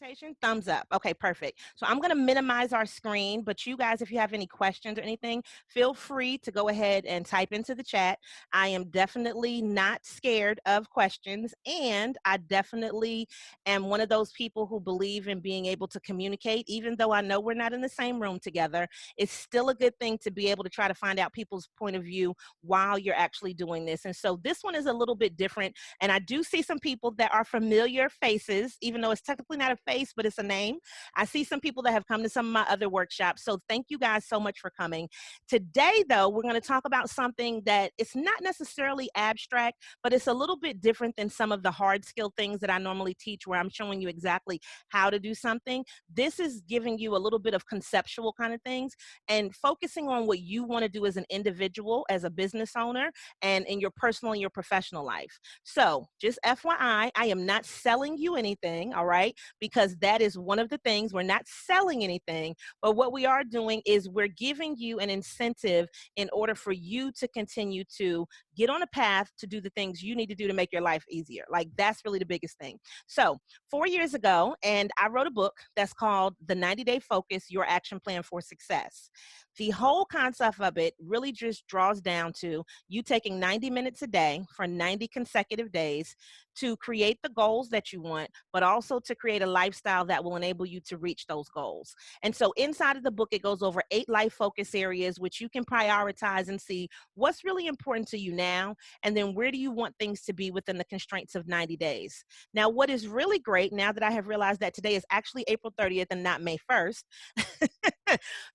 presentation? Thumbs up. Okay, perfect. So I'm going to minimize our screen, but you guys, if you have any questions or anything, feel free to go ahead and type into the chat. I am definitely not scared of questions, and I definitely am one of those people who believe in being able to communicate, even though I know we're not in the same room together. It's still a good thing to be able to try to find out people's point of view while you're actually doing this. And so this one is a little bit different. And I do see some people that are familiar faces, even though it's technically not a face, but it's a name. I see some people that have come to some of my other workshops. So thank you guys so much for coming. Today, though, we're going to talk about something that it's not necessarily abstract, but it's a little bit different than some of the hard skill things that I normally teach, where I'm showing you exactly how to do something. This is giving you a little bit of conceptual kind of things and focusing on what you want to do as an individual, as a business owner, and in your personal and your professional life. So just FYI, I am not selling you anything, all right? Because that is one of the things. We're not selling anything, but what we are doing is we're giving you an incentive in order for you to continue to get on a path to do the things you need to do to make your life easier. Like, that's really the biggest thing. So 4 years ago, and I wrote a book that's called The 90-Day Focus, Your Action Plan for Success. The whole concept of it really just draws down to you taking 90 minutes a day for 90 consecutive days to create the goals that you want, but also to create a lifestyle that will enable you to reach those goals. And so inside of the book, it goes over 8 life focus areas, which you can prioritize and see what's really important to you now, and then where do you want things to be within the constraints of 90 days. Now, what is really great, now that I have realized that today is actually April 30th and not May 1st,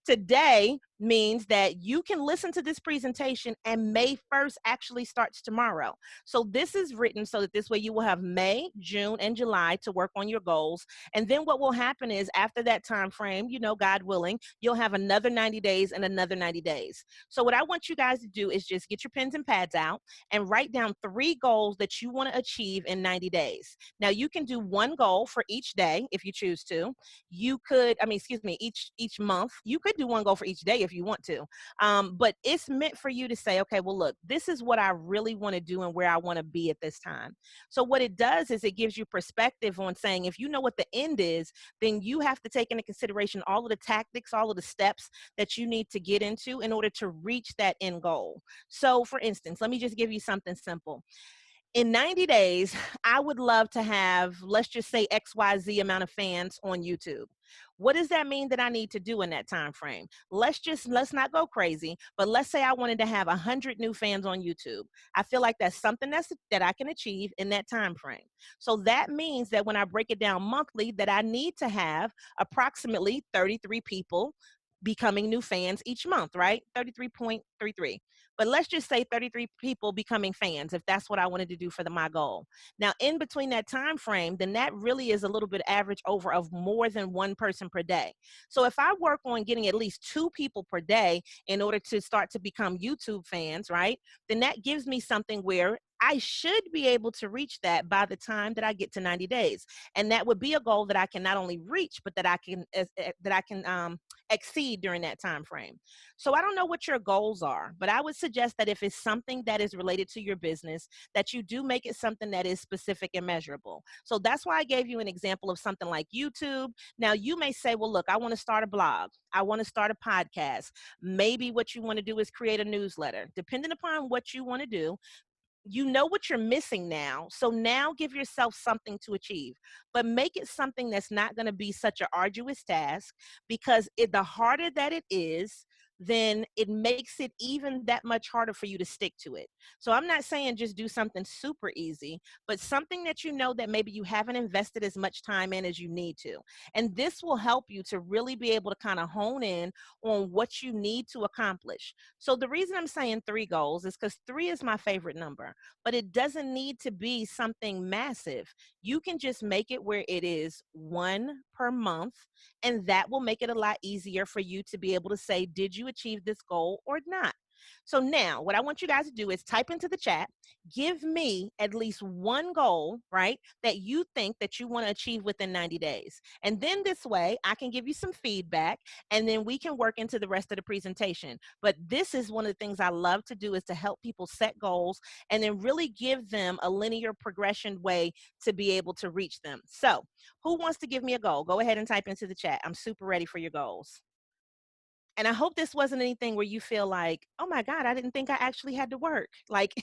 today means that you can listen to this presentation and May 1st actually starts tomorrow. So this is written so that this way you will have May, June, and July to work on your goals. And then what will happen is after that time frame, you know, God willing, you'll have another 90 days and another 90 days. So what I want you guys to do is just get your pens and pads out and write down 3 goals that you want to achieve in 90 days. Now you can do one goal for each day if you choose to. You could, each month. You could do one goal for each day if you want to. But it's meant for you to say, okay, well, look, this is what I really want to do and where I want to be at this time. So what it does is it gives you perspective on saying, if you know what the end is, then you have to take into consideration all of the tactics, all of the steps that you need to get into in order to reach that end goal. So for instance, let me just give you something simple. In 90 days, I would love to have, let's just say, XYZ amount of fans on YouTube. What does that mean that I need to do in that time frame? Let's not go crazy, but let's say I wanted to have 100 new fans on YouTube. I feel like that's something that I can achieve in that time frame. So that means that when I break it down monthly, that I need to have approximately 33 people becoming new fans each month, right? 33.33. But let's just say 33 people becoming fans, if that's what I wanted to do for my goal. Now, in between that time frame, then that really is a little bit average over of more than one person per day. So if I work on getting at least 2 people per day in order to start to become YouTube fans, right, then that gives me something where I should be able to reach that by the time that I get to 90 days. And that would be a goal that I can not only reach, but that I can exceed during that time frame. So I don't know what your goals are, but I would suggest that if it's something that is related to your business, that you do make it something that is specific and measurable. So that's why I gave you an example of something like YouTube. Now you may say, well, look, I want to start a blog. I want to start a podcast. Maybe what you want to do is create a newsletter. Depending upon what you want to do, you know what you're missing now. So now give yourself something to achieve, but make it something that's not going to be such an arduous task, because the harder that it is, then it makes it even that much harder for you to stick to it. So I'm not saying just do something super easy, but something that you know that maybe you haven't invested as much time in as you need to. And this will help you to really be able to kind of hone in on what you need to accomplish. So the reason I'm saying 3 goals is because 3 is my favorite number, but it doesn't need to be something massive. You can just make it where it is 1 per month, and that will make it a lot easier for you to be able to say, did you achieve this goal or not? So now what I want you guys to do is type into the chat, give me at least one goal, right, that you think that you want to achieve within 90 days. And then this way I can give you some feedback and then we can work into the rest of the presentation. But this is one of the things I love to do, is to help people set goals and then really give them a linear progression way to be able to reach them. So who wants to give me a goal? Go ahead and type into the chat. I'm super ready for your goals. And I hope this wasn't anything where you feel like, oh my God, I didn't think I actually had to work. Like,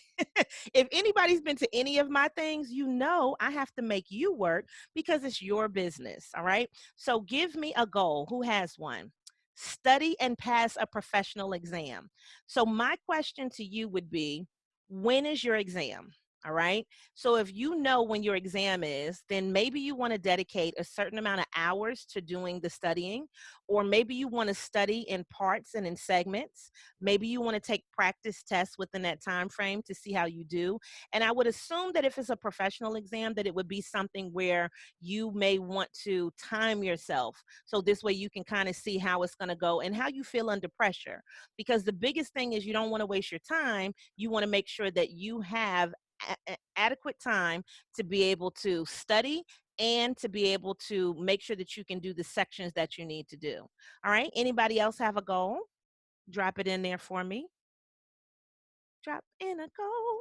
if anybody's been to any of my things, you know I have to make you work because it's your business. All right. So give me a goal. Who has one? Study and pass a professional exam. So my question to you would be, when is your exam? All right. So if you know when your exam is, then maybe you want to dedicate a certain amount of hours to doing the studying, or maybe you want to study in parts and in segments. Maybe you want to take practice tests within that time frame to see how you do. And I would assume that if it's a professional exam, that it would be something where you may want to time yourself. So this way you can kind of see how it's going to go and how you feel under pressure. Because the biggest thing is, you don't want to waste your time. You want to make sure that you have adequate time to be able to study and to be able to make sure that you can do the sections that you need to do. All right. Anybody else have a goal? Drop it in there for me. Drop in a goal.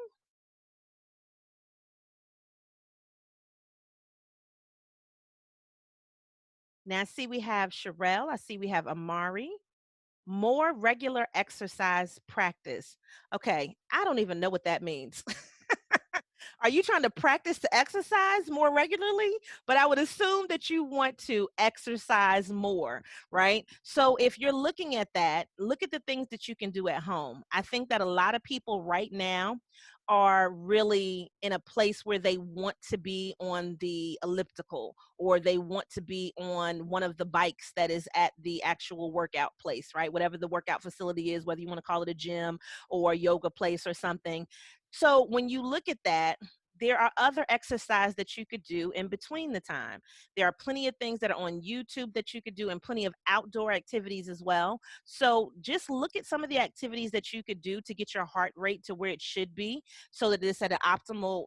Now I see we have Sherelle. I see we have Amari. More regular exercise practice. Okay. I don't even know what that means. Are you trying to practice to exercise more regularly? But I would assume that you want to exercise more, right? So if you're looking at that, look at the things that you can do at home. I think that a lot of people right now are really in a place where they want to be on the elliptical, or they want to be on one of the bikes that is at the actual workout place, right? Whatever the workout facility is, whether you want to call it a gym or a yoga place or something. So when you look at that, there are other exercise that you could do in between the time. There are plenty of things that are on YouTube that you could do, and plenty of outdoor activities as well. So just look at some of the activities that you could do to get your heart rate to where it should be, so that it's at an optimal,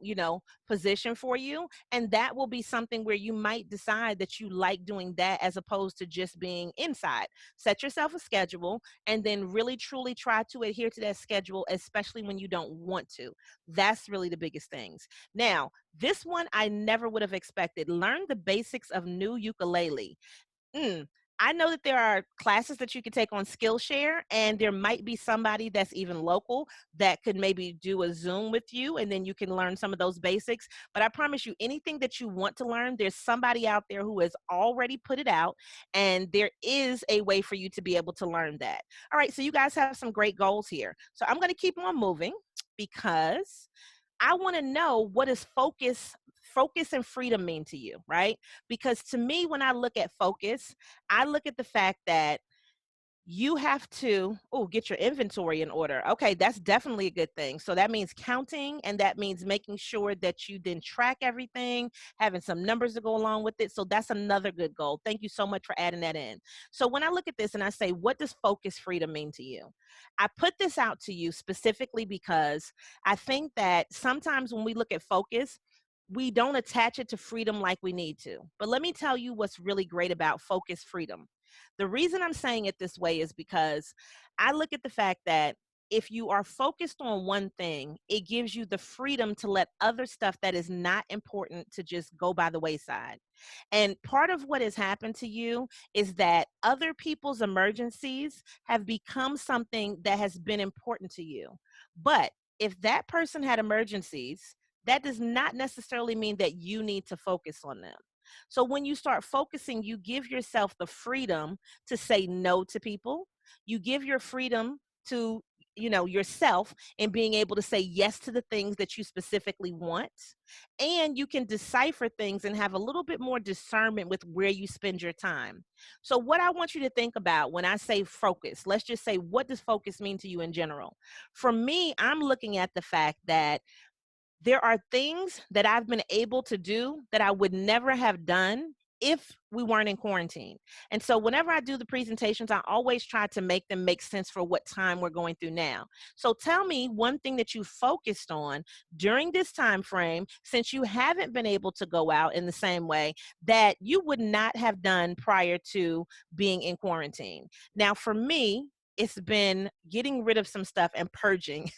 position for you. And that will be something where you might decide that you like doing that as opposed to just being inside. Set yourself a schedule and then really truly try to adhere to that schedule, especially when you don't want to. That's really the biggest things. Now, this one I never would have expected. Learn the basics of new ukulele. Mm, I know that there are classes that you can take on Skillshare, and there might be somebody that's even local that could maybe do a Zoom with you, and then you can learn some of those basics. But I promise you, anything that you want to learn, there's somebody out there who has already put it out, and there is a way for you to be able to learn that. All right, so you guys have some great goals here. So I'm going to keep on moving because I want to know, what does focus and freedom mean to you, right? Because to me, when I look at focus, I look at the fact that you have to get your inventory in order. Okay, that's definitely a good thing. So that means counting, and that means making sure that you then track everything, having some numbers to go along with it. So that's another good goal. Thank you so much for adding that in. So when I look at this and I say, what does focus freedom mean to you? I put this out to you specifically because I think that sometimes when we look at focus, we don't attach it to freedom like we need to. But let me tell you what's really great about focus freedom. The reason I'm saying it this way is because I look at the fact that if you are focused on one thing, it gives you the freedom to let other stuff that is not important to just go by the wayside. And part of what has happened to you is that other people's emergencies have become something that has been important to you. But if that person had emergencies, that does not necessarily mean that you need to focus on them. So when you start focusing, you give yourself the freedom to say no to people. You give your freedom to, yourself, and being able to say yes to the things that you specifically want. And you can decipher things and have a little bit more discernment with where you spend your time. So what I want you to think about when I say focus, let's just say, what does focus mean to you in general? For me, I'm looking at the fact that there are things that I've been able to do that I would never have done if we weren't in quarantine. And so whenever I do the presentations, I always try to make them make sense for what time we're going through now. So tell me one thing that you focused on during this time frame, since you haven't been able to go out in the same way, that you would not have done prior to being in quarantine. Now, for me, it's been getting rid of some stuff and purging.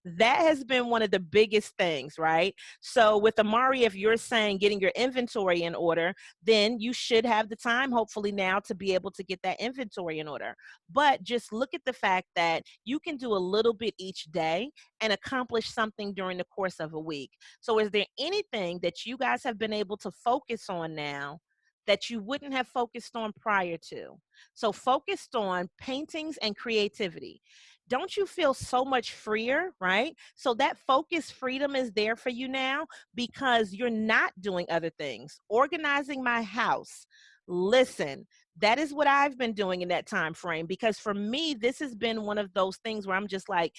That has been one of the biggest things, right? So with Amari, if you're saying getting your inventory in order, then you should have the time, hopefully now, to be able to get that inventory in order. But just look at the fact that you can do a little bit each day and accomplish something during the course of a week. So is there anything that you guys have been able to focus on now that you wouldn't have focused on prior to? So focused on paintings and creativity. Don't you feel so much freer, right? So that focus freedom is there for you now because you're not doing other things. Organizing my house. Listen, that is what I've been doing in that time frame, because for me this has been one of those things where I'm just like,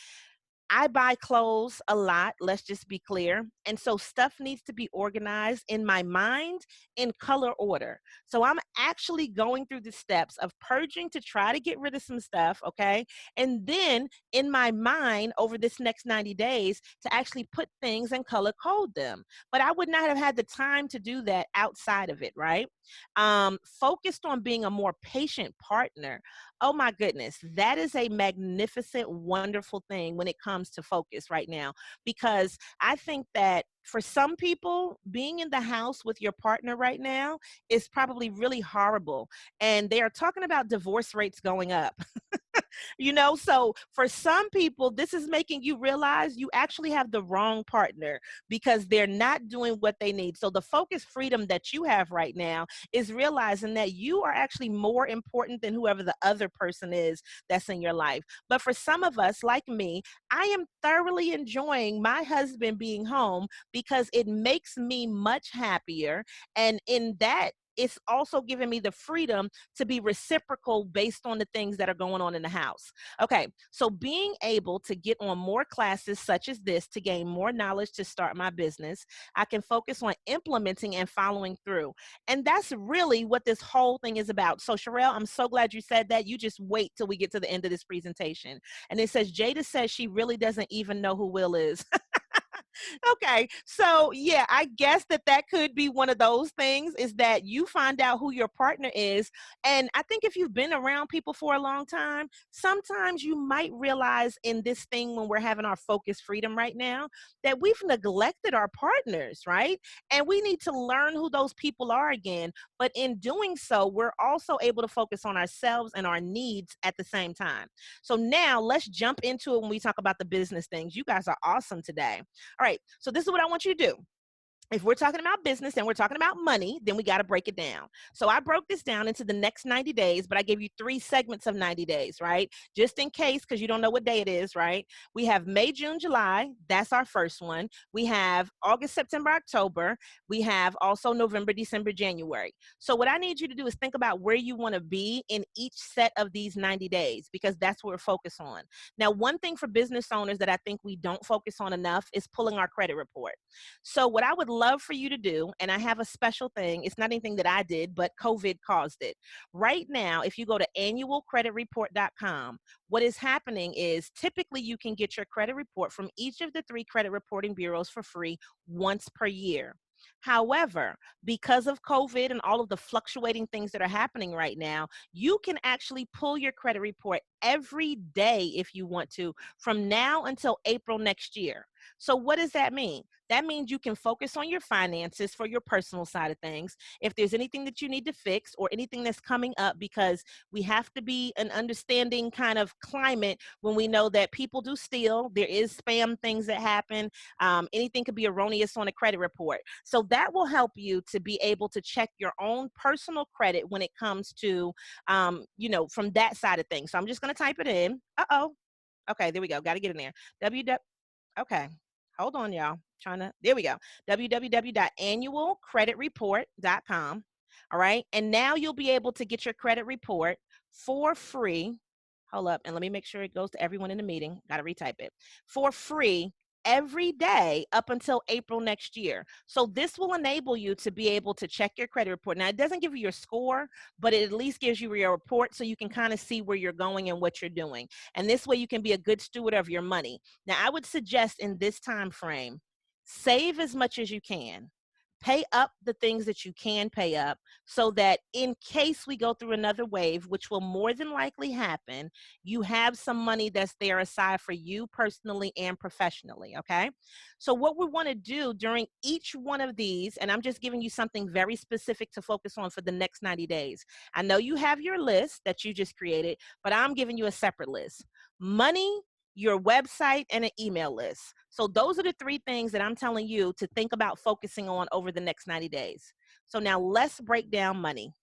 I buy clothes a lot, let's just be clear. And so stuff needs to be organized in my mind in color order. So I'm actually going through the steps of purging to try to get rid of some stuff, okay? And then in my mind over this next 90 days to actually put things and color code them. But I would not have had the time to do that outside of it, right? Focused on being a more patient partner. Oh my goodness, that is a magnificent, wonderful thing when it comes to focus right now. Because I think that for some people, being in the house with your partner right now is probably really horrible. And they are talking about divorce rates going up. So for some people, this is making you realize you actually have the wrong partner because they're not doing what they need. So the focus freedom that you have right now is realizing that you are actually more important than whoever the other person is that's in your life. But for some of us, like me, I am thoroughly enjoying my husband being home because it makes me much happier. And in that, it's also giving me the freedom to be reciprocal based on the things that are going on in the house. Okay, so being able to get on more classes such as this to gain more knowledge to start my business, I can focus on implementing and following through. And that's really what this whole thing is about. So, Sherelle, I'm so glad you said that. You just wait till we get to the end of this presentation. And it says, Jada says she really doesn't even know who Will is. Okay, so yeah, I guess that could be one of those things, is that you find out who your partner is. And I think if you've been around people for a long time, sometimes you might realize in this thing when we're having our focus freedom right now that we've neglected our partners, right? And we need to learn who those people are again. But in doing so, we're also able to focus on ourselves and our needs at the same time. So now let's jump into it when we talk about the business things. You guys are awesome today. All right, so this is what I want you to do. If we're talking about business and we're talking about money, then we got to break it down. So I broke this down into the next 90 days, but I gave you 3 segments of 90 days, right? Just in case, because you don't know what day it is, right? We have May, June, July. That's our first one. We have August, September, October. We have also November, December, January. So what I need you to do is think about where you want to be in each set of these 90 days, because that's what we're focused on. Now, one thing for business owners that I think we don't focus on enough is pulling our credit report. So what I would love for you to do, and I have a special thing, it's not anything that I did, but COVID caused it. Right now, if you go to annualcreditreport.com, what is happening is typically you can get your credit report from each of the 3 credit reporting bureaus for free once per year. However, because of COVID and all of the fluctuating things that are happening right now, you can actually pull your credit report every day if you want to, from now until April next year. So what does that mean? That means you can focus on your finances for your personal side of things. If there's anything that you need to fix or anything that's coming up, because we have to be an understanding kind of climate when we know that people do steal, there is spam things that happen, anything could be erroneous on a credit report. So that will help you to be able to check your own personal credit when it comes to, from that side of things. So I'm just going to type it in. Okay, there we go. Got to get in there. Okay, hold on, y'all. There we go. www.annualcreditreport.com. All right. And now you'll be able to get your credit report for free. Hold up. And let me make sure it goes to everyone in the meeting. Got to retype it for free every day up until April next year. So this will enable you to be able to check your credit report. Now, it doesn't give you your score, but it at least gives you your report so you can kind of see where you're going and what you're doing. And this way you can be a good steward of your money. Now, I would suggest in this time frame, save as much as you can. Pay up the things that you can pay up so that in case we go through another wave, which will more than likely happen, you have some money that's there aside for you personally and professionally, okay? So what we want to do during each one of these, and I'm just giving you something very specific to focus on for the next 90 days. I know you have your list that you just created, but I'm giving you a separate list. Money, your website, and an email list. So those are the three things that I'm telling you to think about focusing on over the next 90 days. So now let's break down money.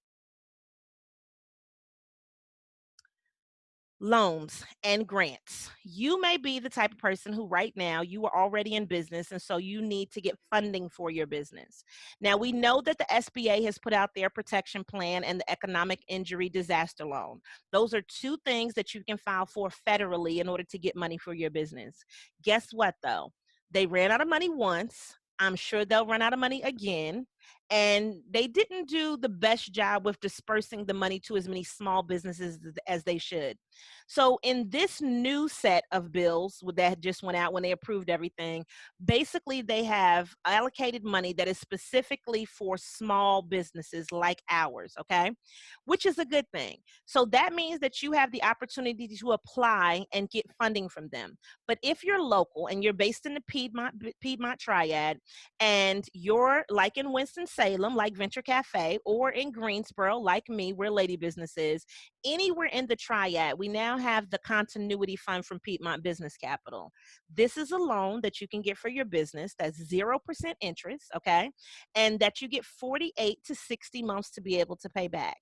Loans and grants. You may be the type of person who right now you are already in business and so you need to get funding for your business. Now we know that the SBA has put out their protection plan and the economic injury disaster loan. Those are two things that you can file for federally in order to get money for your business. Guess what though? They ran out of money once. I'm sure they'll run out of money again. And they didn't do the best job with dispersing the money to as many small businesses as they should. So in this new set of bills that just went out when they approved everything, basically they have allocated money that is specifically for small businesses like ours, okay? Which is a good thing. So that means that you have the opportunity to apply and get funding from them. But if you're local and you're based in the Piedmont Triad and you're like in Winston-Salem, like Venture Cafe, or in Greensboro, like me, where Lady Business is, anywhere in the Triad, we now have the Continuity Fund from Piedmont Business Capital. This is a loan that you can get for your business that's 0% interest, okay? And that you get 48 to 60 months to be able to pay back.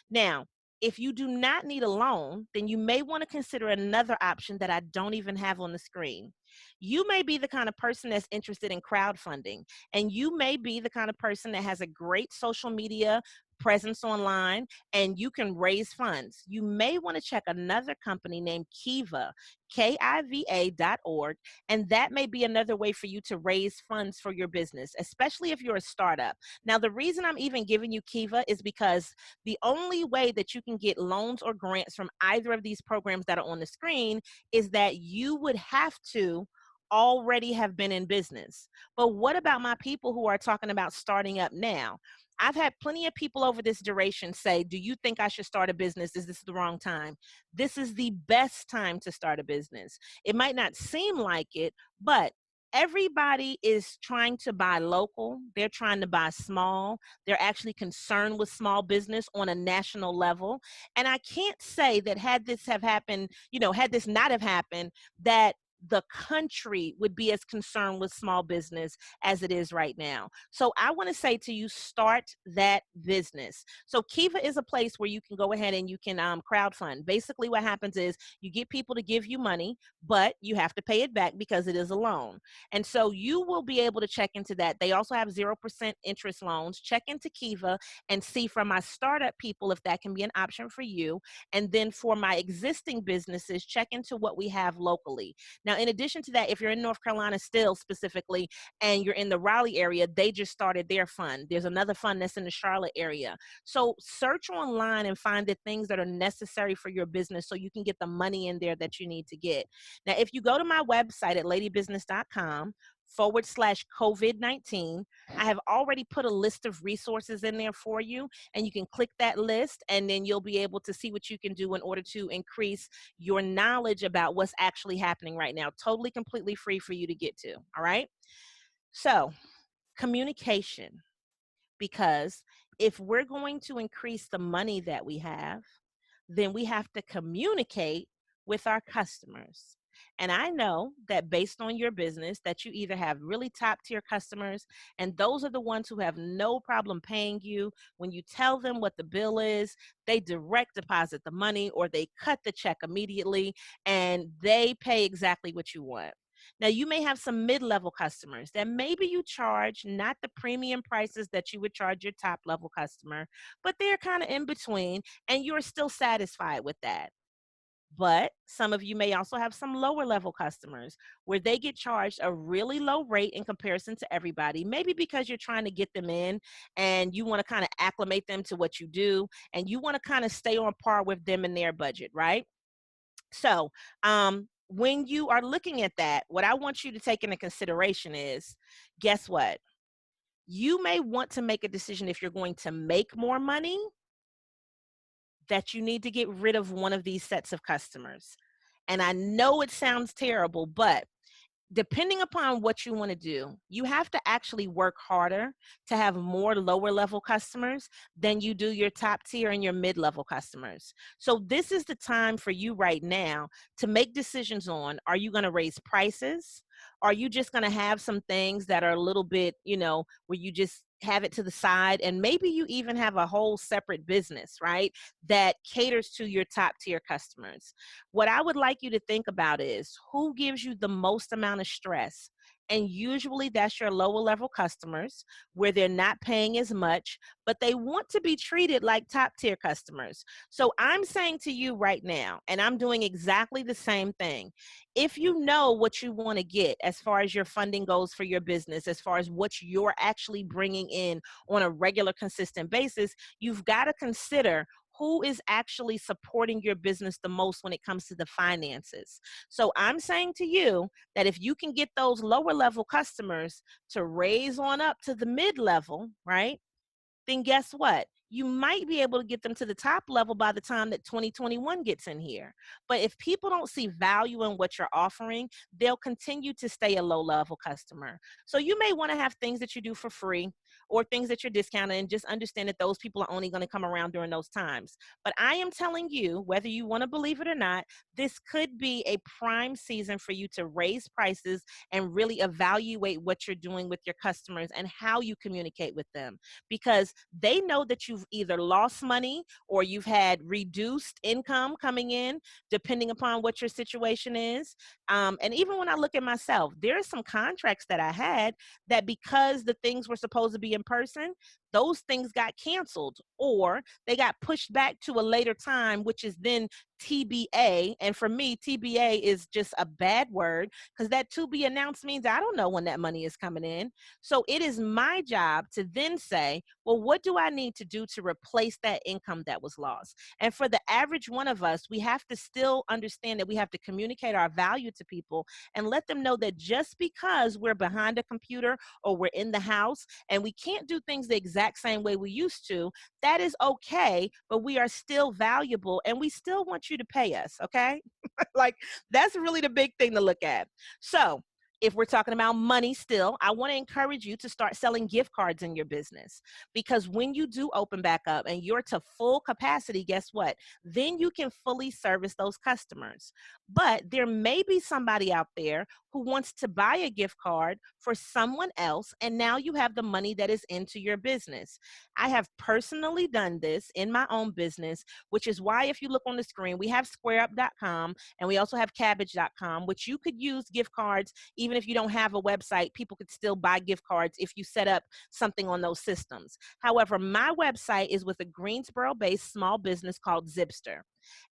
Now, if you do not need a loan, then you may want to consider another option that I don't even have on the screen. You may be the kind of person that's interested in crowdfunding, and you may be the kind of person that has a great social media presence online and you can raise funds. You may want to check another company named Kiva, KIVA.org, and that may be another way for you to raise funds for your business, especially if you're a startup. Now, the reason I'm even giving you Kiva is because the only way that you can get loans or grants from either of these programs that are on the screen is that you would have to already have been in business. But what about my people who are talking about starting up now? I've had plenty of people over this duration say, do you think I should start a business? Is this the wrong time? This is the best time to start a business. It might not seem like it, but everybody is trying to buy local. They're trying to buy small. They're actually concerned with small business on a national level. And I can't say that had this have happened, had this not have happened, that the country would be as concerned with small business as it is right now. So I want to say to you, start that business. So Kiva is a place where you can go ahead and you can crowdfund. Basically what happens is you get people to give you money, but you have to pay it back because it is a loan. And so you will be able to check into that. They also have 0% interest loans. Check into Kiva and see from my startup people if that can be an option for you. And then for my existing businesses, check into what we have locally. Now, in addition to that, if you're in North Carolina still specifically, and you're in the Raleigh area, they just started their fund. There's another fund that's in the Charlotte area. So search online and find the things that are necessary for your business so you can get the money in there that you need to get. Now, if you go to my website at ladybusiness.com/COVID-19, I have already put a list of resources in there for you, and you can click that list, and then you'll be able to see what you can do in order to increase your knowledge about what's actually happening right now. Totally, completely free for you to get to. All right. So, communication, because if we're going to increase the money that we have, then we have to communicate with our customers. And I know that based on your business that you either have really top tier customers, and those are the ones who have no problem paying you. When you tell them what the bill is, they direct deposit the money or they cut the check immediately and they pay exactly what you want. Now, you may have some mid-level customers that maybe you charge not the premium prices that you would charge your top level customer, but they're kind of in between and you're still satisfied with that. But some of you may also have some lower level customers where they get charged a really low rate in comparison to everybody, maybe because you're trying to get them in and you want to kind of acclimate them to what you do and you want to kind of stay on par with them in their budget, right? So, when you are looking at that, what I want you to take into consideration is, guess what? You may want to make a decision if you're going to make more money that you need to get rid of one of these sets of customers. And I know it sounds terrible, but depending upon what you want to do, you have to actually work harder to have more lower level customers than you do your top tier and your mid level customers. So, this is the time for you right now to make decisions on, are you going to raise prices? Are you just going to have some things that are a little bit, where you just have it to the side and maybe you even have a whole separate business, right? That caters to your top tier customers. What I would like you to think about is who gives you the most amount of stress. And usually that's your lower level customers where they're not paying as much, but they want to be treated like top tier customers. So I'm saying to you right now, and I'm doing exactly the same thing. If you know what you want to get as far as your funding goes for your business, as far as what you're actually bringing in on a regular, consistent basis, you've got to consider who is actually supporting your business the most when it comes to the finances. So I'm saying to you that if you can get those lower level customers to raise on up to the mid level, right? Then guess what? You might be able to get them to the top level by the time that 2021 gets in here. But if people don't see value in what you're offering, they'll continue to stay a low level customer. So you may want to have things that you do for free or things that you're discounted and just understand that those people are only going to come around during those times. But I am telling you, whether you want to believe it or not, this could be a prime season for you to raise prices and really evaluate what you're doing with your customers and how you communicate with them, because they know that you've either lost money or you've had reduced income coming in, depending upon what your situation is. And even when I look at myself, there are some contracts that I had that because the things were supposed to be in person, those things got canceled or they got pushed back to a later time, which is then TBA. And for me, TBA is just a bad word because that to be announced means I don't know when that money is coming in. So it is my job to then say, well, what do I need to do to replace that income that was lost? And for the average one of us, we have to still understand that we have to communicate our value to people and let them know that just because we're behind a computer or we're in the house and we can't do things the exact same way we used to, that is okay, but we are still valuable and we still want you to pay us, okay? Like, that's really the big thing to look at. So, if we're talking about money still, I want to encourage you to start selling gift cards in your business, because when you do open back up and you're to full capacity, guess what? Then you can fully service those customers. But there may be somebody out there who wants to buy a gift card for someone else, and now you have the money that is into your business. I have personally done this in my own business, which is why if you look on the screen, we have squareup.com and we also have cabbage.com, which you could use gift cards. Even if you don't have a website, people could still buy gift cards if you set up something on those systems. However, my website is with a Greensboro-based small business called Zipster.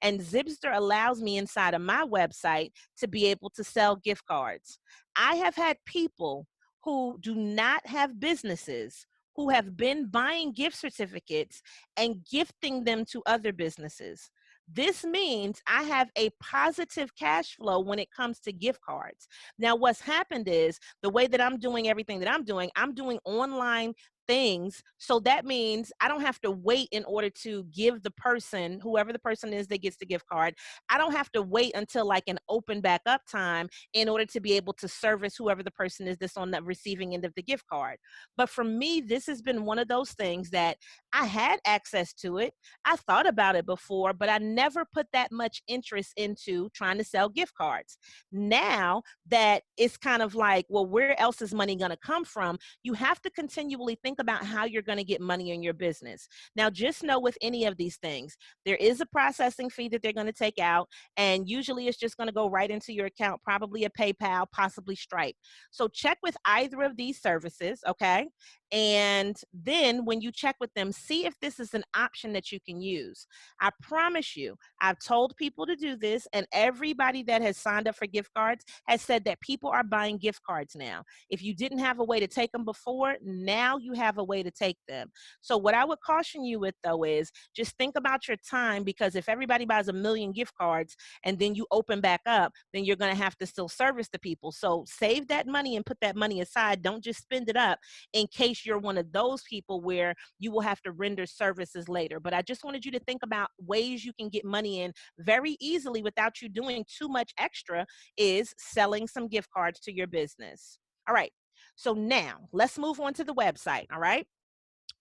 And Zipster allows me inside of my website to be able to sell gift cards. I have had people who do not have businesses who have been buying gift certificates and gifting them to other businesses. This means I have a positive cash flow when it comes to gift cards. Now, what's happened is the way that I'm doing everything that I'm doing online things. So that means I don't have to wait in order to give the person, whoever the person is that gets the gift card, I don't have to wait until like an open back up time in order to be able to service whoever the person is that's on the receiving end of the gift card. But for me, this has been one of those things that I had access to it. I thought about it before, but I never put that much interest into trying to sell gift cards. Now that it's kind of like, well, where else is money going to come from? You have to continually think about how you're going to get money in your business. Now, just know with any of these things, there is a processing fee that they're going to take out, and usually it's just going to go right into your account, probably a PayPal, possibly Stripe. So check with either of these services, okay? And then when you check with them, see if this is an option that you can use. I promise you, I've told people to do this, and everybody that has signed up for gift cards has said that people are buying gift cards now. If you didn't have a way to take them before, now you have a way to take them. So what I would caution you with though is just think about your time, because if everybody buys a million gift cards and then you open back up, then you're going to have to still service the people. So save that money and put that money aside. Don't just spend it up in case you're one of those people where you will have to render services later. But I just wanted you to think about ways you can get money in very easily without you doing too much extra, is selling some gift cards to your business. All right. So now let's move on to the website. All right.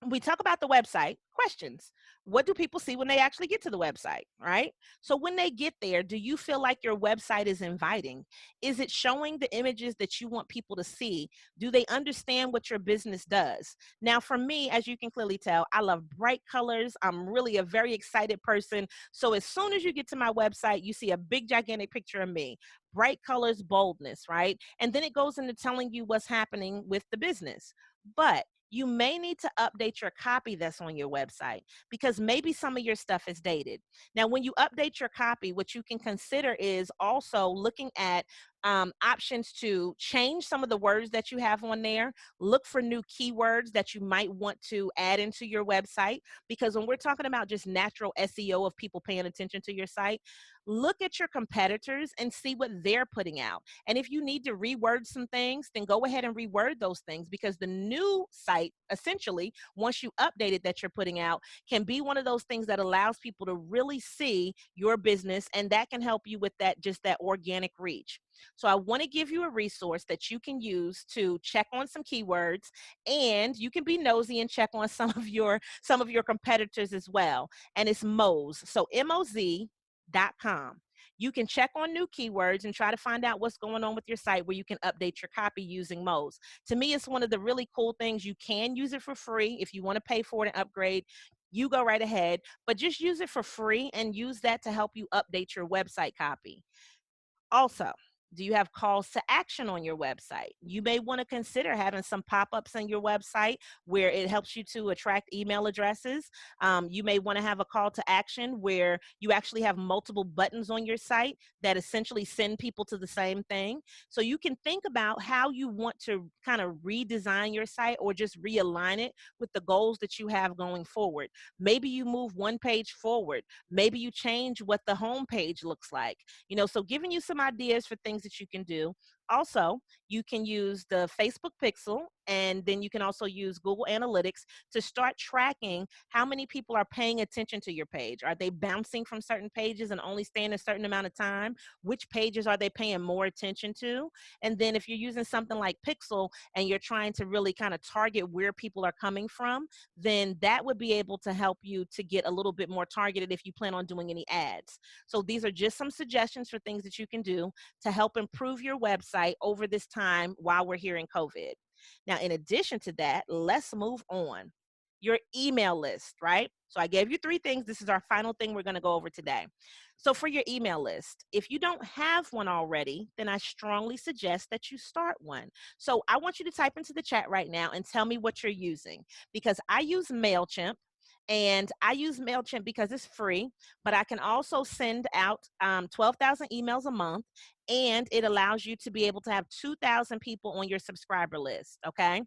We talk about the website. Questions. What do people see when they actually get to the website, right? So when they get there, do you feel like your website is inviting? Is it showing the images that you want people to see? Do they understand what your business does? Now, for me, as you can clearly tell, I love bright colors. I'm really a very excited person. So as soon as you get to my website, you see a big, gigantic picture of me. Bright colors, boldness, right? And then it goes into telling you what's happening with the business. But you may need to update your copy that's on your website, because maybe some of your stuff is dated. Now, when you update your copy, what you can consider is also looking at options to change some of the words that you have on there. Look for new keywords that you might want to add into your website, because when we're talking about just natural SEO of people paying attention to your site, look at your competitors and see what they're putting out. And if you need to reword some things, then go ahead and reword those things, because the new site, essentially, once you update it, that you're putting out, can be one of those things that allows people to really see your business, and that can help you with that, just that organic reach. So I want to give you a resource that you can use to check on some keywords, and you can be nosy and check on some of your competitors as well. And it's Moz. So MOZ.com. You can check on new keywords and try to find out what's going on with your site, where you can update your copy using Moz. To me, it's one of the really cool things. You can use it for free. If you want to pay for it and upgrade, you go right ahead, but just use it for free and use that to help you update your website copy. Also, do you have calls to action on your website? You may want to consider having some pop-ups on your website where it helps you to attract email addresses. You may want to have a call to action where you actually have multiple buttons on your site that essentially send people to the same thing. So you can think about how you want to kind of redesign your site or just realign it with the goals that you have going forward. Maybe you move one page forward. Maybe you change what the home page looks like. So giving you some ideas for things that you can do. Also, you can use the Facebook Pixel, and then you can also use Google Analytics to start tracking how many people are paying attention to your page. Are they bouncing from certain pages and only staying a certain amount of time? Which pages are they paying more attention to? And then if you're using something like Pixel and you're trying to really kind of target where people are coming from, then that would be able to help you to get a little bit more targeted if you plan on doing any ads. So these are just some suggestions for things that you can do to help improve your website over this time while we're here in COVID. Now, in addition to that, let's move on. Your email list, right? So I gave you 3 things. This is our final thing we're going to go over today. So for your email list, if you don't have one already, then I strongly suggest that you start one. So I want you to type into the chat right now and tell me what you're using, because I use MailChimp. And I use MailChimp because it's free, but I can also send out 12,000 emails a month, and it allows you to be able to have 2,000 people on your subscriber list, okay?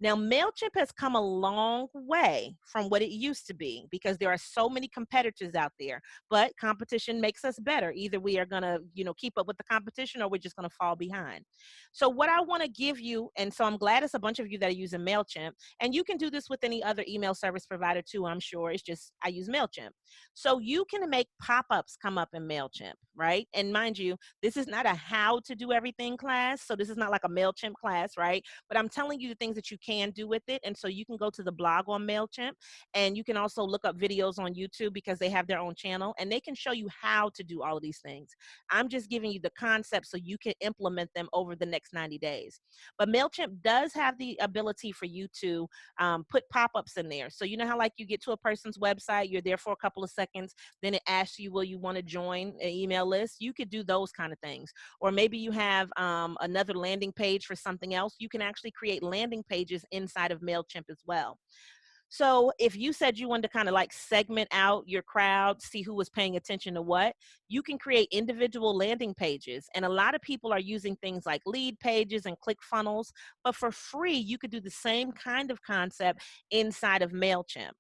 Now, MailChimp has come a long way from what it used to be, because there are so many competitors out there, but competition makes us better. Either we are going to, keep up with the competition, or we're just going to fall behind. So what I want to give you, and so I'm glad it's a bunch of you that are using MailChimp, and you can do this with any other email service provider too, I'm sure. It's just, I use MailChimp. So you can make pop-ups come up in MailChimp, right? And mind you, this is not a how to do everything class. So this is not like a MailChimp class, right? But I'm telling you the things that you can do with it. And so you can go to the blog on MailChimp, and you can also look up videos on YouTube, because they have their own channel and they can show you how to do all of these things. I'm just giving you the concept so you can implement them over the next 90 days. But MailChimp does have the ability for you to put pop-ups in there. So you know how like you get to a person's website, you're there for a couple of seconds, then it asks you, will you want to join an email list? You could do those kind of things. things. Or maybe you have another landing page for something else. You can actually create landing pages inside of MailChimp as well. So if you said you wanted to kind of like segment out your crowd, see who was paying attention to what, you can create individual landing pages. And a lot of people are using things like lead pages and click funnels, but for free, you could do the same kind of concept inside of MailChimp.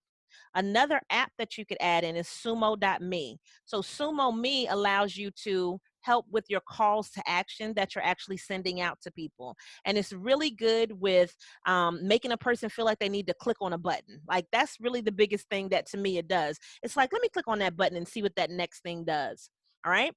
Another app that you could add in is sumo.me. So sumo.me allows you to help with your calls to action that you're actually sending out to people. And it's really good with making a person feel like they need to click on a button. Like that's really the biggest thing that to me it does. It's like, let me click on that button and see what that next thing does. All right.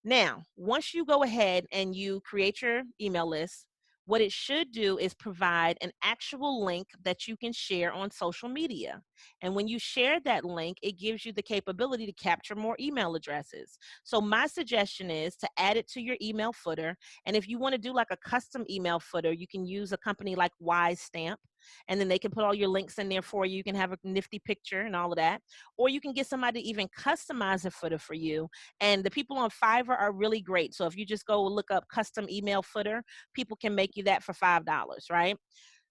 Now, once you go ahead and you create your email list, what it should do is provide an actual link that you can share on social media. And when you share that link, it gives you the capability to capture more email addresses. So my suggestion is to add it to your email footer. And if you want to do like a custom email footer, you can use a company like Stamp, and then they can put all your links in there for you. You can have a nifty picture and all of that. Or you can get somebody to even customize a footer for you. And the people on Fiverr are really great. So if you just go look up custom email footer, people can make you that for $5, right?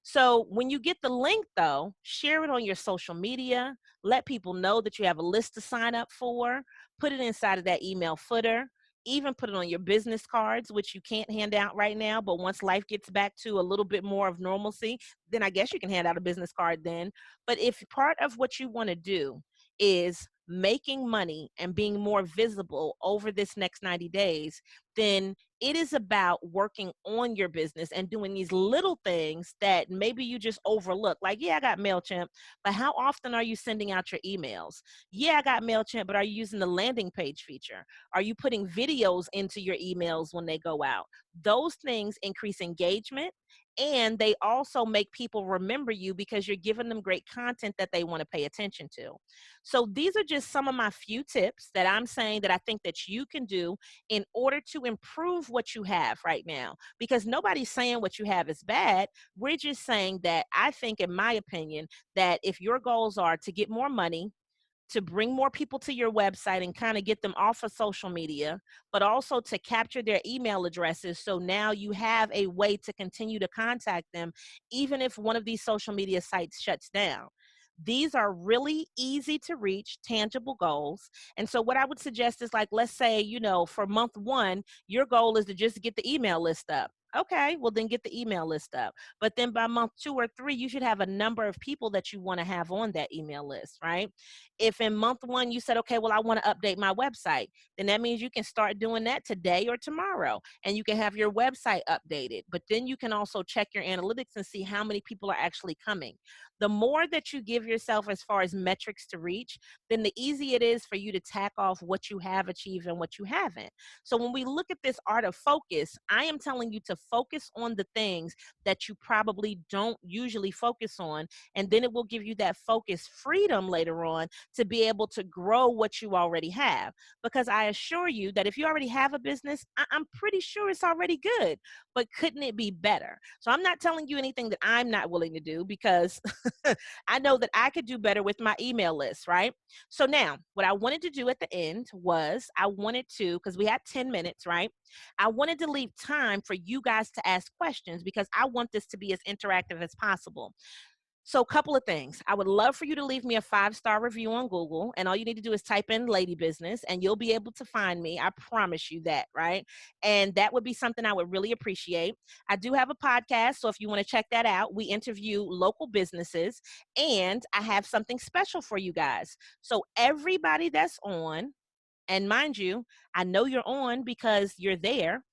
So when you get the link though, share it on your social media, let people know that you have a list to sign up for, put it inside of that email footer, even put it on your business cards, which you can't hand out right now, but once life gets back to a little bit more of normalcy, then I guess you can hand out a business card then. But if part of what you want to do is making money and being more visible over this next 90 days, then it is about working on your business and doing these little things that maybe you just overlook. Like, yeah, I got MailChimp, but how often are you sending out your emails? Yeah, I got MailChimp, but are you using the landing page feature? Are you putting videos into your emails when they go out? Those things increase engagement, and they also make people remember you because you're giving them great content that they want to pay attention to. So these are just some of my few tips that I'm saying that I think that you can do in order to improve what you have right now, because nobody's saying what you have is bad. We're just saying that I think, in my opinion, that if your goals are to get more money, to bring more people to your website and kind of get them off of social media, but also to capture their email addresses. So now you have a way to continue to contact them, even if one of these social media sites shuts down. These are really easy to reach, tangible goals. And so what I would suggest is, like, let's say, for month one, your goal is to just get the email list up. Okay, well then get the email list up. But then by month 2 or 3, you should have a number of people that you want to have on that email list, right? If in month 1 you said, okay, well, I want to update my website, then that means you can start doing that today or tomorrow, and you can have your website updated. But then you can also check your analytics and see how many people are actually coming. The more that you give yourself as far as metrics to reach, then the easier it is for you to tack off what you have achieved and what you haven't. So when we look at this art of focus, I am telling you to focus on the things that you probably don't usually focus on, and then it will give you that focus freedom later on to be able to grow what you already have. Because I assure you that if you already have a business, I'm pretty sure it's already good, but couldn't it be better? So I'm not telling you anything that I'm not willing to do, because I know that I could do better with my email list, right? So now what I wanted to do at the end was I wanted to, because we had 10 minutes, right? I wanted to leave time for you guys to ask questions, because I want this to be as interactive as possible. So a couple of things. I would love for you to leave me a 5-star review on Google, and all you need to do is type in Lady Business and you'll be able to find me. I promise you that, right? And that would be something I would really appreciate. I do have a podcast, so if you want to check that out, we interview local businesses, and I have something special for you guys. So everybody that's on, and mind you, I know you're on because you're there,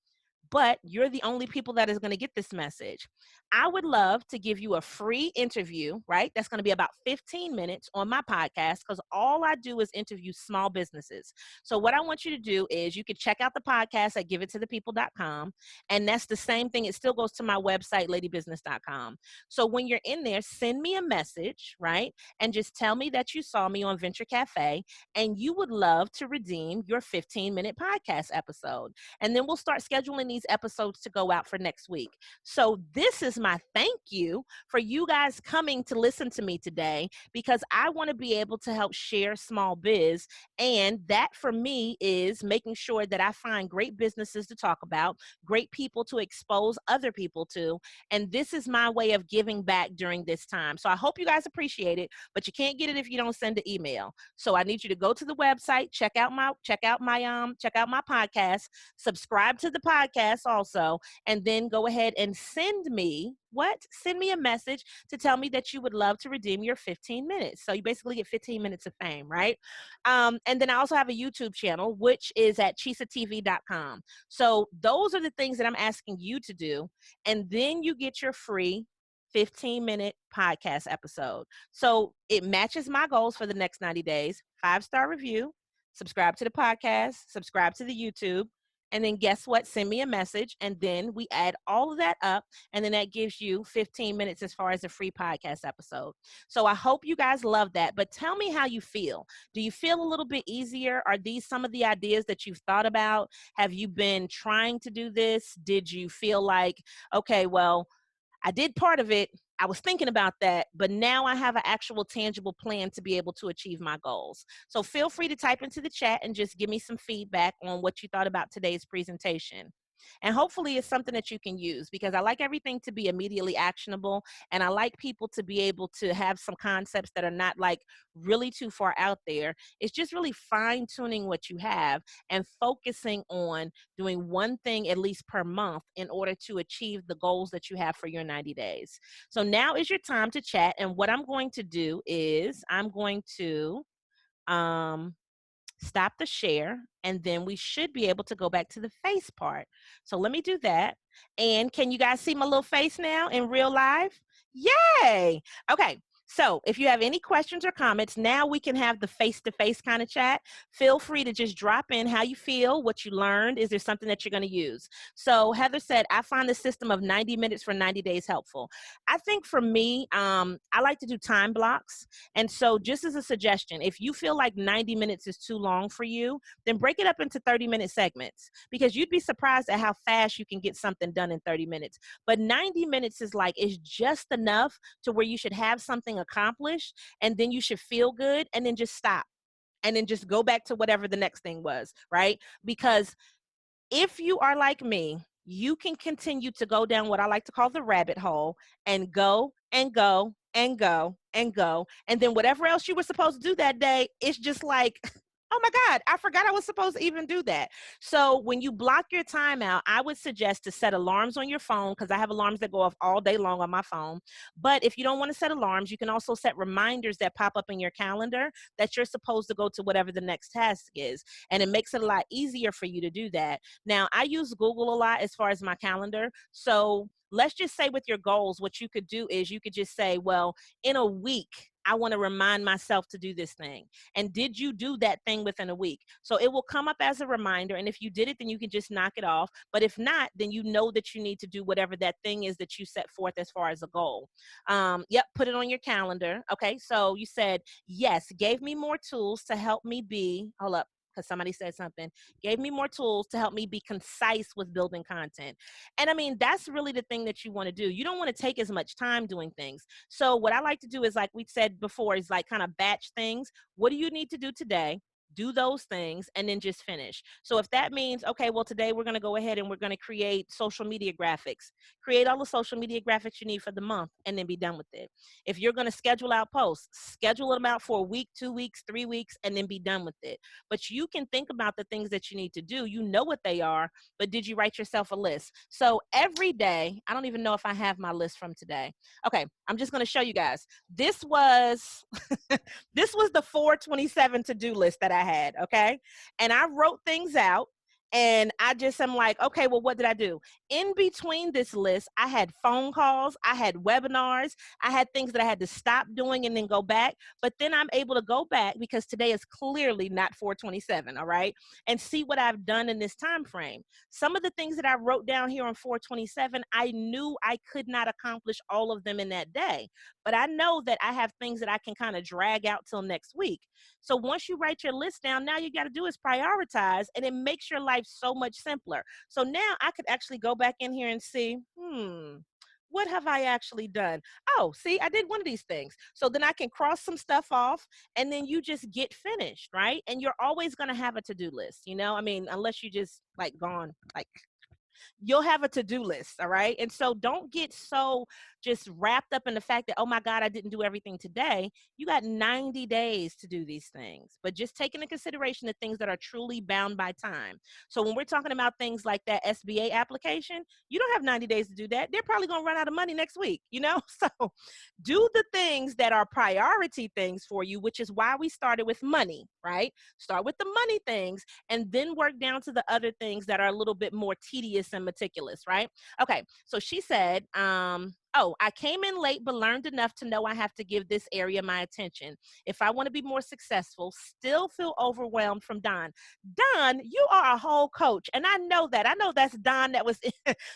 but you're the only people that is going to get this message. I would love to give you a free interview, right? That's going to be about 15 minutes on my podcast, because all I do is interview small businesses. So what I want you to do is you can check out the podcast at giveittothepeople.com. And that's the same thing. It still goes to my website, ladybusiness.com. So when you're in there, send me a message, right? And just tell me that you saw me on Venture Cafe and you would love to redeem your 15-minute podcast episode. And then we'll start scheduling these episodes to go out for next week. So this is my thank you for you guys coming to listen to me today, because I want to be able to help share small biz. And that for me is making sure that I find great businesses to talk about, great people to expose other people to. And this is my way of giving back during this time. So I hope you guys appreciate it, but you can't get it if you don't send an email. So I need you to go to the website, check out my podcast, subscribe to the podcast also, and then go ahead and send me a message to tell me that you would love to redeem your 15 minutes. So you basically get 15 minutes of fame, right? And then I also have a YouTube channel, which is at chisatv.com. So those are the things that I'm asking you to do. And then you get your free 15-minute podcast episode. So it matches my goals for the next 90 days. 5-star review, subscribe to the podcast, subscribe to the YouTube, and then guess what? Send me a message, and then we add all of that up, and then that gives you 15 minutes as far as a free podcast episode. So I hope you guys love that, but tell me how you feel. Do you feel a little bit easier? Are these some of the ideas that you've thought about? Have you been trying to do this? Did you feel like, okay, well, I did part of it, I was thinking about that, but now I have an actual tangible plan to be able to achieve my goals. So feel free to type into the chat and just give me some feedback on what you thought about today's presentation. And hopefully it's something that you can use, because I like everything to be immediately actionable. And I like people to be able to have some concepts that are not like really too far out there. It's just really fine tuning what you have and focusing on doing one thing at least per month in order to achieve the goals that you have for your 90 days. So now is your time to chat. And what I'm going to do is I'm going to stop the share, and then we should be able to go back to the face part. So let me do that. And can you guys see my little face now in real life? Yay! Okay. So if you have any questions or comments, now we can have the face-to-face kind of chat. Feel free to just drop in how you feel, what you learned. Is there something that you're going to use? So Heather said, I find the system of 90 minutes for 90 days helpful. I think for me, I like to do time blocks. And so just as a suggestion, if you feel like 90 minutes is too long for you, then break it up into 30-minute segments, because you'd be surprised at how fast you can get something done in 30 minutes. But 90 minutes is just enough to where you should have something accomplished, and then you should feel good, and then just stop, and then just go back to whatever the next thing was, right? Because if you are like me, you can continue to go down what I like to call the rabbit hole, and go and go and go and go. And then whatever else you were supposed to do that day, it's just like, oh my God, I forgot I was supposed to even do that. So when you block your time out, I would suggest to set alarms on your phone, because I have alarms that go off all day long on my phone. But if you don't want to set alarms, you can also set reminders that pop up in your calendar that you're supposed to go to whatever the next task is. And it makes it a lot easier for you to do that. Now, I use Google a lot as far as my calendar. So let's just say with your goals, what you could do is you could just say, well, in a week, I want to remind myself to do this thing. And did you do that thing within a week? So it will come up as a reminder. And if you did it, then you can just knock it off. But if not, then you know that you need to do whatever that thing is that you set forth as far as a goal. Yep, put it on your calendar. Okay, so you said, yes, gave me more tools to help me be, hold up, because somebody said something, gave me more tools to help me be concise with building content. And I mean, that's really the thing that you want to do. You don't want to take as much time doing things. So what I like to do is, like we said before, is like kind of batch things. What do you need to do today? Do those things and then just finish. So if that means, okay, well, today we're going to go ahead and we're going to create social media graphics, create all the social media graphics you need for the month, and then be done with it. If you're going to schedule out posts, schedule them out for a week, 2 weeks, 3 weeks, and then be done with it. But you can think about the things that you need to do. You know what they are, but did you write yourself a list? So every day, I don't even know if I have my list from today. Okay, I'm just going to show you guys. This was this was the 427 to-do list that I had, okay? And I wrote things out, and I just am like, okay, well, what did I do? In between this list, I had phone calls, I had webinars, I had things that I had to stop doing and then go back. But then I'm able to go back, because today is clearly not 427, all right? And see what I've done in this time frame. Some of the things that I wrote down here on 427, I knew I could not accomplish all of them in that day. But I know that I have things that I can kind of drag out till next week. So once you write your list down, now you got to do is prioritize, and it makes your life so much simpler. So now I could actually go back in here and see, what have I actually done? Oh, see, I did one of these things. So then I can cross some stuff off and then you just get finished, right? And you're always going to have a to-do list, you know? I mean, unless you just like gone, like you'll have a to-do list, all right? And so don't get so just wrapped up in the fact that, oh my God, I didn't do everything today. You got 90 days to do these things, but just take into consideration the things that are truly bound by time. So when we're talking about things like that SBA application, you don't have 90 days to do that. They're probably going to run out of money next week, you know? So do the things that are priority things for you, which is why we started with money, right? Start with the money things and then work down to the other things that are a little bit more tedious and meticulous, right? Okay, so she said, oh, I came in late, but learned enough to know I have to give this area my attention. If I want to be more successful, still feel overwhelmed from Don. Don, you are a whole coach. And I know that. I know that's Don that was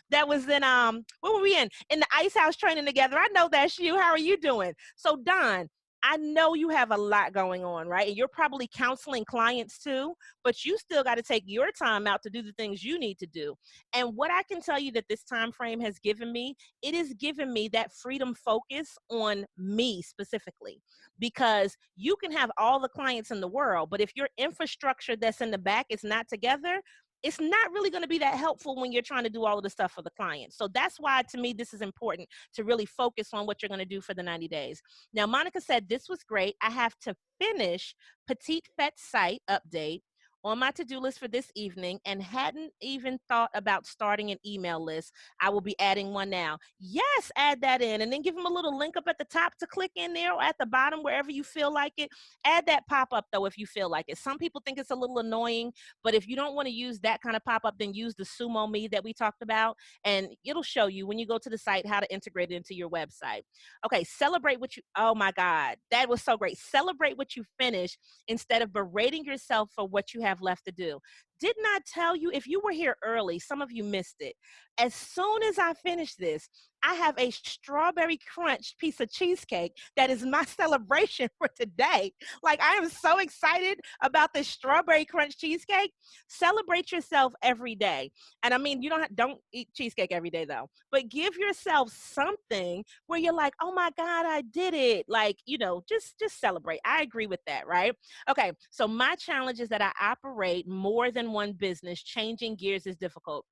that was in what were we in? In the Ice House training together. I know that's you. How are you doing? So Don, I know you have a lot going on, right? And you're probably counseling clients too, but you still got to take your time out to do the things you need to do. And what I can tell you that this time frame has given me, it has given me that freedom focus on me specifically, because you can have all the clients in the world, but if your infrastructure that's in the back is not together, it's not really going to be that helpful when you're trying to do all of the stuff for the client. So that's why, to me, this is important to really focus on what you're going to do for the 90 days. Now, Monica said, this was great. I have to finish Petite Fete site update on my to-do list for this evening and hadn't even thought about starting an email list. I will be adding one now. Yes, add that in and then give them a little link up at the top to click in there, or at the bottom, wherever you feel like it. Add that pop-up though if you feel like it. Some people think it's a little annoying, but if you don't want to use that kind of pop-up, then use the Sumo Me that we talked about, and it'll show you when you go to the site how to integrate it into your website. Okay, celebrate what you, oh my God, that was so great. Celebrate what you finish instead of berating yourself for what you have left to do. Did not tell you, if you were here early, some of you missed it. As soon as I finish this, I have a strawberry crunch piece of cheesecake that is my celebration for today. Like, I am so excited about this strawberry crunch cheesecake. Celebrate yourself every day. And I mean, you don't eat cheesecake every day though, but give yourself something where you're like, oh my God, I did it. Like, you know, just celebrate. I agree with that, right? Okay, so my challenge is that I operate more than one business. Changing gears is difficult.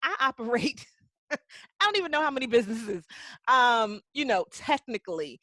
I operate, I don't even know how many businesses, you know, technically.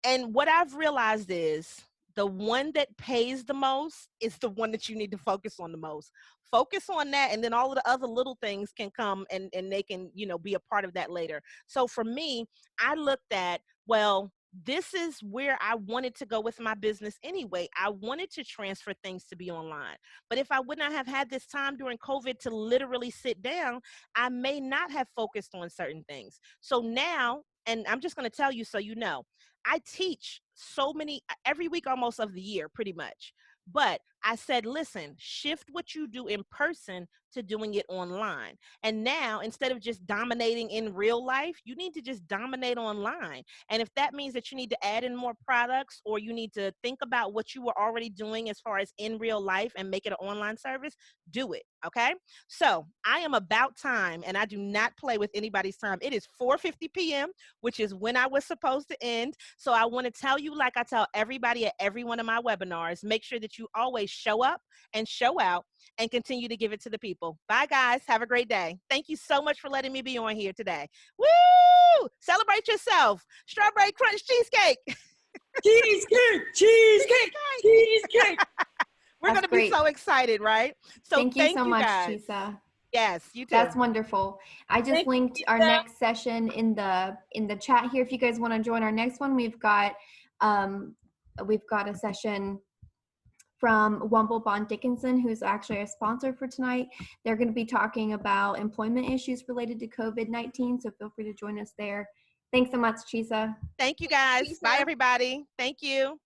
And what I've realized is the one that pays the most is the one that you need to focus on the most. Focus on that, and then all of the other little things can come and they can, you know, be a part of that later. So for me, I looked at, well, this is where I wanted to go with my business anyway. I wanted to transfer things to be online. But if I would not have had this time during COVID to literally sit down, I may not have focused on certain things. So now, and I'm just going to tell you so you know, I teach so many, every week almost of the year, pretty much. But I said, listen, shift what you do in person to doing it online. And now, instead of just dominating in real life, you need to just dominate online. And if that means that you need to add in more products, or you need to think about what you were already doing as far as in real life and make it an online service, do it. Okay. So I am about time, and I do not play with anybody's time. It is 4:50 p.m., which is when I was supposed to end. So I want to tell you, like I tell everybody at every one of my webinars, make sure that you always show up and show out and continue to give it to the people. Bye, guys. Have a great day. Thank you so much for letting me be on here today. Woo! Celebrate yourself. Strawberry crunch cheesecake. Cheesecake, cheesecake, cheesecake. We're going to be so excited, right? So thank you so much, guys. Chisa. Yes, you too. That's wonderful. I just linked our next session in the chat here. If you guys want to join our next one, we've got a session from Wumble Bond Dickinson, who's actually a sponsor for tonight. They're going to be talking about employment issues related to COVID-19, so feel free to join us there. Thanks so much, Chisa. Thank you, guys. Bye, everybody. Thank you.